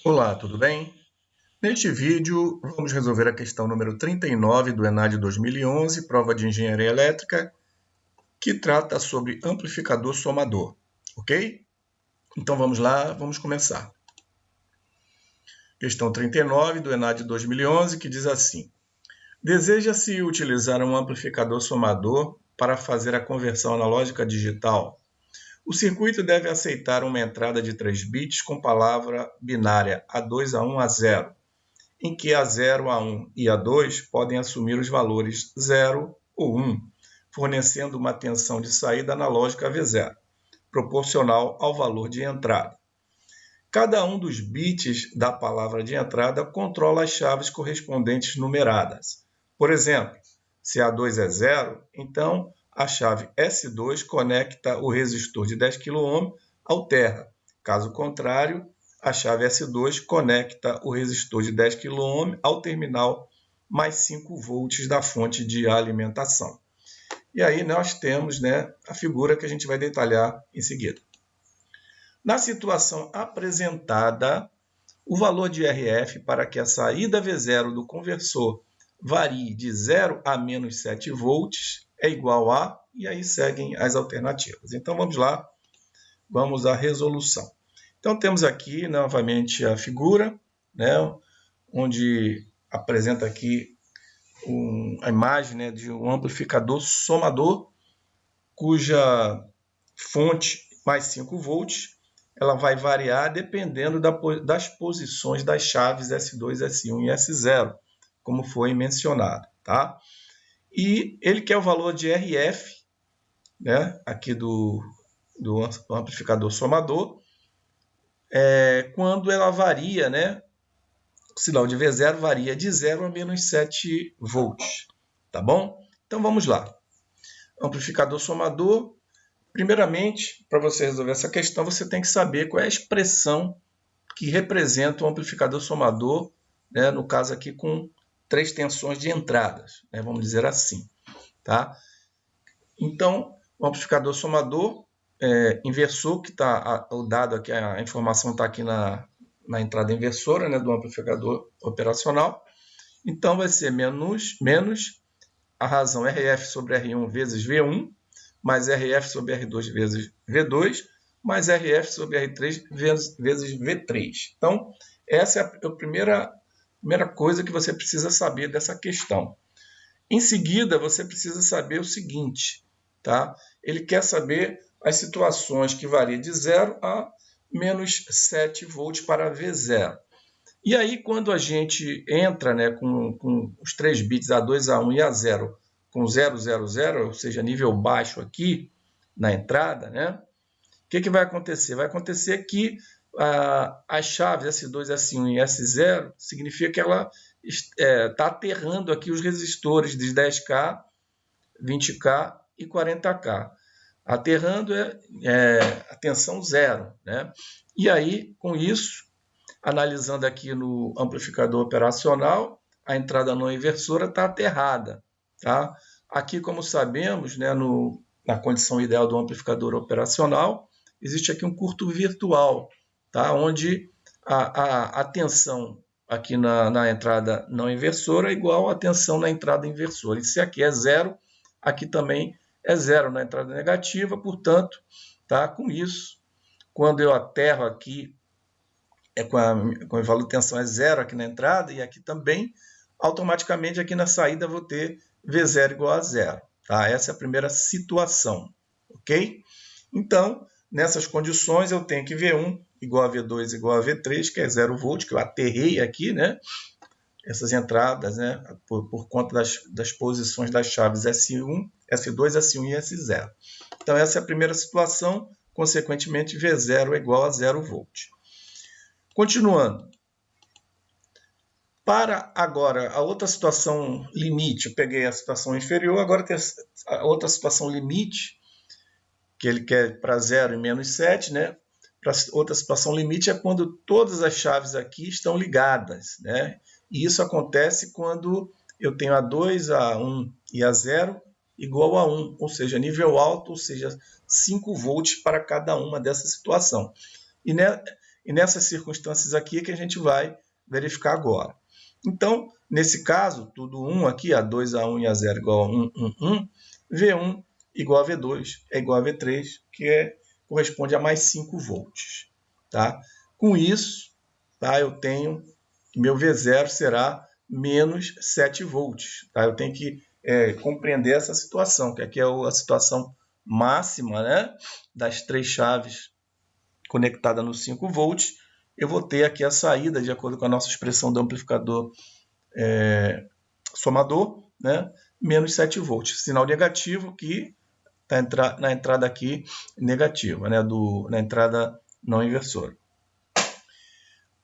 Olá, tudo bem? Neste vídeo, vamos resolver a questão número 39 do ENAD 2011, prova de engenharia elétrica, que trata sobre amplificador somador, ok? Então vamos lá, vamos começar. Questão 39 do ENAD 2011, que diz assim: deseja-se utilizar um amplificador somador para fazer a conversão analógica digital. O circuito deve aceitar uma entrada de 3 bits com palavra binária A2, A1, A0, em que A0, A1 e A2 podem assumir os valores 0 ou 1, fornecendo uma tensão de saída analógica V0, proporcional ao valor de entrada. Cada um dos bits da palavra de entrada controla as chaves correspondentes numeradas. Por exemplo, se A2 é 0, então a chave S2 conecta o resistor de 10 kΩ ao terra. Caso contrário, a chave S2 conecta o resistor de 10 kΩ ao terminal mais 5 volts da fonte de alimentação. E aí nós temos, a figura que a gente vai detalhar em seguida. Na situação apresentada, o valor de RF para que a saída V0 do conversor varie de 0 a menos 7 volts é igual a, e aí seguem as alternativas. Então vamos lá, vamos à resolução. Então temos aqui novamente a figura, onde apresenta aqui a imagem de um amplificador somador, cuja fonte mais 5 volts, ela vai variar dependendo das posições das chaves S2, S1 e S0, como foi mencionado, tá? E ele quer o valor de RF, aqui do amplificador somador, quando ela varia, o sinal de V0 varia de 0 a menos 7 volts, tá bom? Então vamos lá. Amplificador somador. Primeiramente, para você resolver essa questão, você tem que saber qual é a expressão que representa o amplificador somador, no caso aqui com 3 tensões de entradas, vamos dizer assim. Tá? Então, o amplificador somador inversor, que está o dado aqui, a informação está aqui na entrada inversora do amplificador operacional. Então, vai ser menos a razão RF sobre R1 vezes V1, mais RF sobre R2 vezes V2, mais RF sobre R3 vezes V3. Então, essa é a primeira coisa que você precisa saber dessa questão. Em seguida, você precisa saber o seguinte, tá? Ele quer saber as situações que variam de 0 a menos 7 volts para V0. E aí, quando a gente entra com os 3 bits A2, A1 e A0 com 000, ou seja, nível baixo aqui na entrada, o que vai acontecer? Vai acontecer que as chaves S2, S1 e S0 significa que ela está aterrando aqui os resistores de 10K, 20K e 40K. Aterrando a tensão 0. E aí, com isso, analisando aqui no amplificador operacional, a entrada não inversora está aterrada. Tá? Aqui, como sabemos, na condição ideal do amplificador operacional, existe aqui um curto virtual, tá? Onde a tensão aqui na entrada não inversora é igual à tensão na entrada inversora. E se aqui é 0, aqui também é 0 na entrada negativa, portanto, tá? Com isso, quando eu aterro aqui, com o valor de tensão é 0 aqui na entrada e aqui também, automaticamente aqui na saída eu vou ter V0 igual a 0. Tá? Essa é a primeira situação, ok? Então, nessas condições eu tenho que V1 igual a V2 igual a V3, que é 0 volt, que eu aterrei aqui, essas entradas, por conta das posições das chaves S1, S2, S1 e S0. Então, essa é a primeira situação, consequentemente, V0 é igual a 0 volt. Continuando. Para agora, a outra situação limite, eu peguei a situação inferior, agora tem a outra situação limite, que ele quer para 0 e menos 7, Para outra situação limite é quando todas as chaves aqui estão ligadas, E isso acontece quando eu tenho A2, A1 e A0 igual a 1, ou seja, nível alto, ou seja, 5 volts para cada uma dessa situação. E nessas circunstâncias aqui é que a gente vai verificar agora. Então, nesse caso, tudo 1 aqui, A2, A1 e A0 igual a 1, 1, 1, V1 igual a V2 é igual a V3, que corresponde a mais 5 volts. Tá? Com isso, tá, eu tenho que meu V0 será menos 7 volts. Tá? Eu tenho que compreender essa situação, que aqui é a situação máxima, né, das 3 chaves conectadas no 5 volts. Eu vou ter aqui a saída, de acordo com a nossa expressão do amplificador somador, né, menos 7 volts. Sinal negativo que está na entrada aqui negativa, né, na entrada não inversora.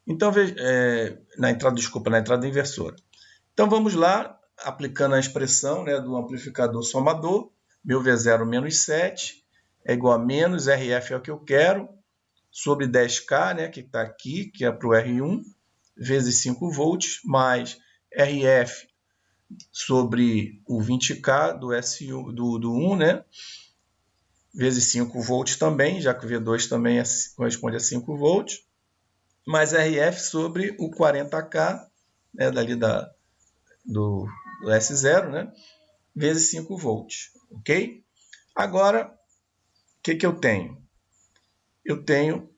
Então, na entrada inversora. Então, vamos lá, aplicando a expressão, né, do amplificador somador, meu V0 menos 7 é igual a menos RF é o que eu quero, sobre 10K, né, que está aqui, que é para o R1, vezes 5 volts, mais RF sobre o 20K do S1, do 1, né, vezes 5 volts também, já que o V2 também corresponde a 5 volts, mais RF sobre o 40K, né, dali do S0, né, vezes 5 volts, ok? Agora, o que eu tenho? Eu tenho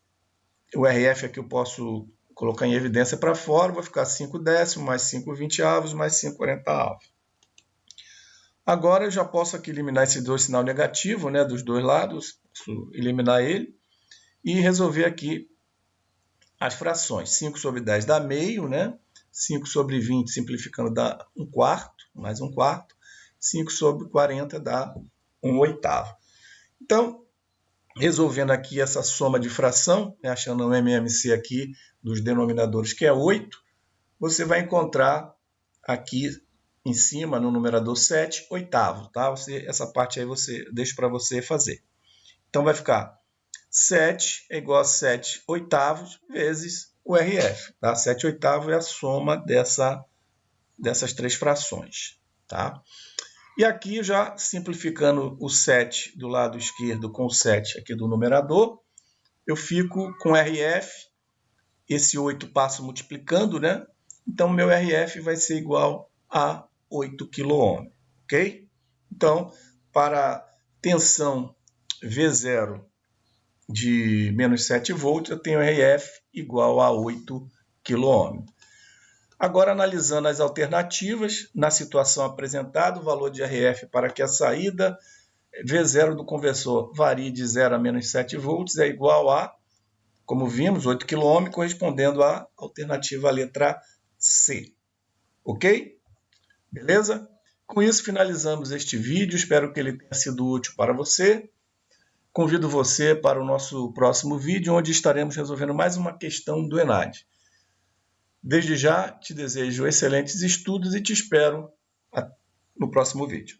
o RF aqui, eu posso colocar em evidência para fora, vou ficar 5 décimos, mais 5 20avos, mais 5 40avos. Agora eu já posso aqui eliminar esse sinal negativo, né, dos dois lados, posso eliminar ele, e resolver aqui as frações. 5 sobre 10 dá meio, né? 5 sobre 20, simplificando, dá 1/4, mais 1/4. 5 sobre 40 dá 1/8. Então, resolvendo aqui essa soma de fração, né, achando o MMC aqui dos denominadores, que é 8, você vai encontrar aqui em cima, no numerador 7, oitavo. Tá? Essa parte aí deixo para você fazer. Então, vai ficar 7 é igual a 7 oitavos vezes o RF. Tá? 7 oitavos é a soma dessas 3 frações. Tá? E aqui, já simplificando o 7 do lado esquerdo com o 7 aqui do numerador, eu fico com RF, esse 8 passo multiplicando, né? Então, meu RF vai ser igual a 8 kΩ. Ok? Então, para tensão V0 de menos 7 volts, eu tenho RF igual a 8 kΩ. Agora, analisando as alternativas, na situação apresentada, o valor de RF para que a saída V0 do conversor varie de 0 a menos 7 volts é igual a, como vimos, 8 kΩ, correspondendo à alternativa letra C. Ok? Beleza? Com isso, finalizamos este vídeo. Espero que ele tenha sido útil para você. Convido você para o nosso próximo vídeo, onde estaremos resolvendo mais uma questão do ENAD. Desde já, te desejo excelentes estudos e te espero no próximo vídeo.